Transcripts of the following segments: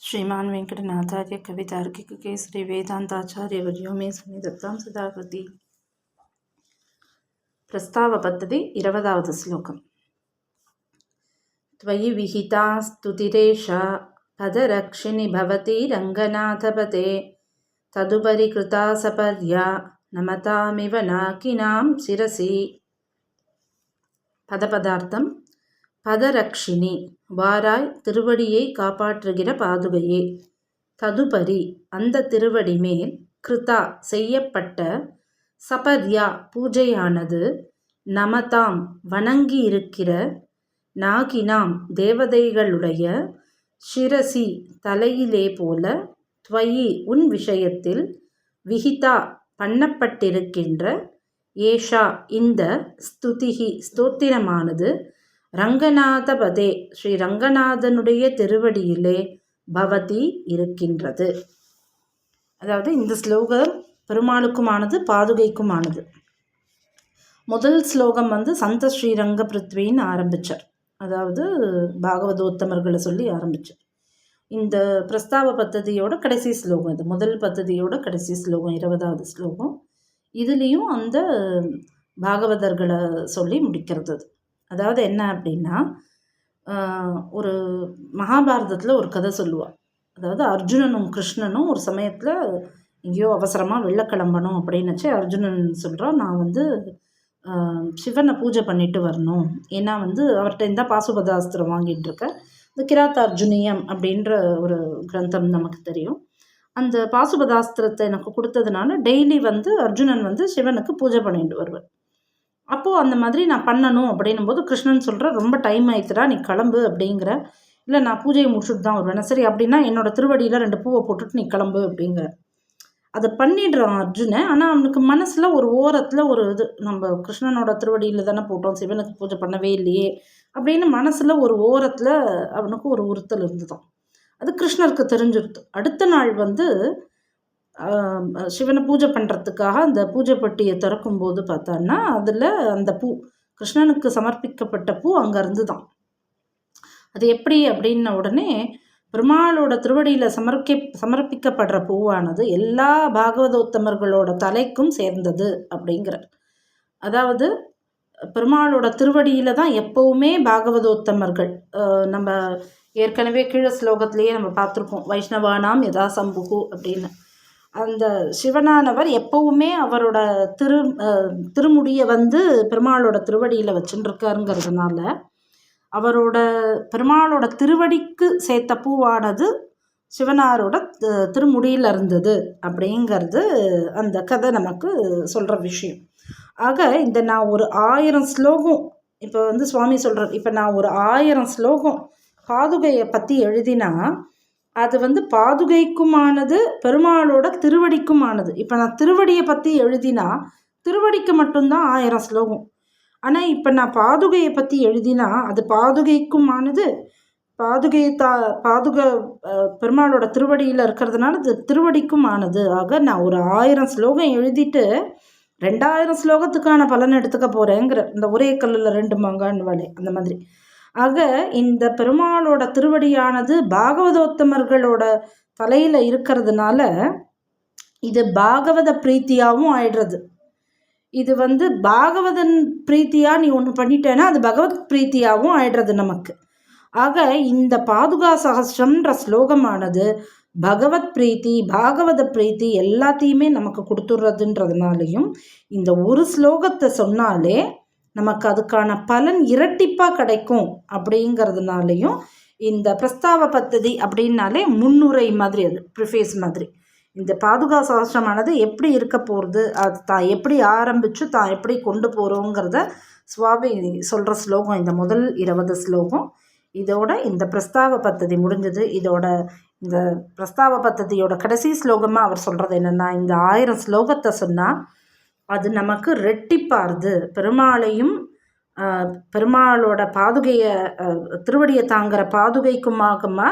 श्रीमान वेंकटनाथार्य कवितार्किक केसरी वेदांताचार्य वर्यो मे सन्निधत्तां सदाकृति। प्रस्ताव पद्धति 20வது श्लोकम्। त्वयि विहिता स्तुतिरेषा पदरक्षिणि भवति रङ्गनाथपते तदुपरि कृता सपर्या नमतामिव नाकिनां शिरसि। பதபதார்த்தம். பதரக்ஷிணி வாராய் திருவடியை காப்பாற்றுகிற பாதுகையே. ததுபரி அந்த திருவடி மேல் கிருதா செய்யப்பட்ட சபர்யா பூஜையானது நமதாம் வணங்கியிருக்கிற நாகினாம் தேவதைகளுடைய சிரசி தலையிலே போல துவயி உன் விஷயத்தில் விஹிதா பண்ணப்பட்டிருக்கின்ற ஏஷா இந்த ஸ்துதிஹி ஸ்தோத்திரமானது ரங்கநாதபதே ஸ்ரீ ரங்கநாதனுடைய திருவடியிலே பவதி இருக்கின்றது. அதாவது இந்த ஸ்லோகம் பெருமாளுக்குமானது பாதுகைக்குமானது. முதல் ஸ்லோகம் சந்த ஸ்ரீரங்க பிருத்வின்னு ஆரம்பித்தார். அதாவது பாகவதோத்தமர்களை சொல்லி ஆரம்பித்தார். இந்த பிரஸ்தாவ பத்ததியோட கடைசி ஸ்லோகம் இது. முதல் பத்ததியோட கடைசி ஸ்லோகம் 20வது ஸ்லோகம். இதுலேயும் அந்த பாகவதர்களை சொல்லி முடிக்கிறது. அதாவது என்ன அப்படின்னா, ஒரு மகாபாரதத்தில் ஒரு கதை சொல்லுவாள். அதாவது அர்ஜுனனும் கிருஷ்ணனும் ஒரு சமயத்தில் எங்கேயோ அவசரமாக வெளில கிளம்பணும் அப்படின்னுச்சு. அர்ஜுனன் சொல்கிறான், நான் சிவனை பூஜை பண்ணிட்டு வரணும். ஏன்னா அவர்கிட்ட இருந்தால் பாசுபதாஸ்திரம் வாங்கிட்டு இருக்க. இந்த கிராத்த அர்ஜுனியம் அப்படின்ற ஒரு கிரந்தம் நமக்கு தெரியும். அந்த பாசுபதாஸ்திரத்தை எனக்கு கொடுத்ததுனால டெய்லி அர்ஜுனன் சிவனுக்கு பூஜை பண்ணிட்டு வருவேன். அப்போது அந்த மாதிரி நான் பண்ணணும் அப்படின்னும் போது கிருஷ்ணன் சொல்கிற, ரொம்ப டைம் ஆயிடுச்சுடா, நீ கிளம்பு அப்படிங்கிற. இல்லை, நான் பூஜையை முடிச்சுட்டு தான் வருவேன். சரி அப்படின்னா என்னோடய திருவடியில் 2 பூவை போட்டுட்டு நீ கிளம்பு அப்படிங்கிற. அதை பண்ணிடுறான் அர்ஜுனன். ஆனால் அவனுக்கு மனசில் ஒரு ஓரத்தில் ஒரு இது, நம்ம கிருஷ்ணனோட திருவடியில் தானே போட்டோம், சிவனுக்கு பூஜை பண்ணவே இல்லையே அப்படின்னு மனசில் ஒரு ஓரத்தில் அவனுக்கு ஒரு உறுத்தல் இருந்துதான். அது கிருஷ்ணருக்கு தெரிஞ்சிருது. அடுத்த நாள் சிவனை பூஜை பண்ணுறதுக்காக அந்த பூஜை பட்டியை திறக்கும்போது பார்த்தான்னா அதில் அந்த பூ, கிருஷ்ணனுக்கு சமர்ப்பிக்கப்பட்ட பூ அங்கே இருந்து தான். அது எப்படி அப்படின்ன உடனே பெருமாளோட திருவடியில் சமர்ப்பிக்கப்படுற பூவானது எல்லா பாகவதோத்தமர்களோட தலைக்கும் சேர்ந்தது அப்படிங்கிறார். அதாவது பெருமாளோட திருவடியில் தான் எப்போவுமே பாகவதோத்தமர்கள், நம்ம ஏற்கனவே கீழே ஸ்லோகத்திலேயே நம்ம பார்த்துருக்கோம், வைஷ்ணவானாம் யதா சம்புகு அப்படின்னு. அந்த சிவனானவர் எப்பவுமே அவரோட திருமுடியை பெருமாளோட திருவடியில் வச்சுட்டுருக்காருங்கிறதுனால பெருமாளோட திருவடிக்கு சேர்த்த பூவானது சிவனாரோட திருமுடியில் இருந்தது அப்படிங்கிறது அந்த கதை நமக்கு சொல்கிற விஷயம். ஆக இந்த நான் ஒரு 1000 ஸ்லோகம் இப்போ சுவாமி சொல்கிறார், இப்போ நான் ஒரு 1000 ஸ்லோகம் பாதுகையை பற்றி எழுதினா அது பாதுகைக்குமானது, பெருமாளோட திருவடிக்குமானது. இப்போ நான் திருவடியை பற்றி எழுதினா திருவடிக்கு மட்டும்தான் 1000 ஸ்லோகம். ஆனால் இப்போ நான் பாதுகையை பற்றி எழுதினா அது பாதுகைக்குமானது, பாதுகை பெருமாளோட திருவடியில் இருக்கிறதுனால அது திருவடிக்குமானது. ஆக நான் ஒரு 1000 ஸ்லோகம் எழுதிட்டு 2000 ஸ்லோகத்துக்கான பலன் எடுத்துக்க போகிறேங்கிற, இந்த ஒரே கல்லில் 2 மாங்கான்னு வேலை அந்த மாதிரி. ஆக இந்த பெருமாளோட திருவடியானது பாகவதோத்தமர்களோட தலையில் இருக்கிறதுனால இது பாகவத பிரீத்தியாகவும் ஆயிடுறது. இது பாகவதன் பிரீத்தியாக நீ ஒன்று பண்ணிட்டேன்னா அது பகவத் பிரீத்தியாகவும் ஆயிடுறது நமக்கு. ஆக இந்த பாதுகா சகஸ்ரம்ன்ற ஸ்லோகமானது பகவத் பிரீத்தி, பாகவத பிரீத்தி எல்லாத்தையுமே நமக்கு கொடுத்துடுறதுன்றதுனாலையும் இந்த ஒரு ஸ்லோகத்தை சொன்னாலே நமக்கு அதுக்கான பலன் இரட்டிப்பாக கிடைக்கும் அப்படிங்கிறதுனாலையும் இந்த பிரஸ்தாவ பத்ததி அப்படின்னாலே முன்னுரை மாதிரி, அது ப்ரிஃபேஸ் மாதிரி. இந்த பாதுகா சகஸ்ரமானது எப்படி இருக்க போகிறது, அது தான் எப்படி ஆரம்பித்து தான் எப்படி கொண்டு போகிறோங்கிறத சுவாமி சொல்கிற ஸ்லோகம் இந்த முதல் 20 ஸ்லோகம். இதோட இந்த பிரஸ்தாவ பத்ததி முடிஞ்சது. இதோட இந்த பிரஸ்தாவ பத்ததியோட கடைசி ஸ்லோகமாக அவர் சொல்கிறது என்னென்னா, இந்த 1000 ஸ்லோகத்தை சொன்னால் அது நமக்கு ரெட்டிப்பாருது. பெருமாளையும் பெருமாளோட பாதுகையை திருவடியை தாங்கிற பாதுகைக்குமாகமா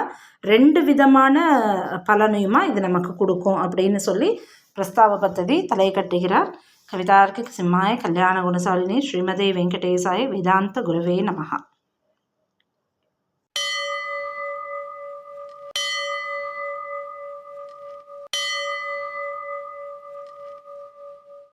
2 விதமான பலனையுமா இது நமக்கு கொடுக்கும் அப்படின்னு சொல்லி பிரஸ்தாவ பத்ததி தலை கட்டுகிறார். கவிதார்க்கிக சிம்மாய கல்யாண குணசாலினி ஸ்ரீமதே வெங்கடேசாய வேதாந்த குரவே நமஹா.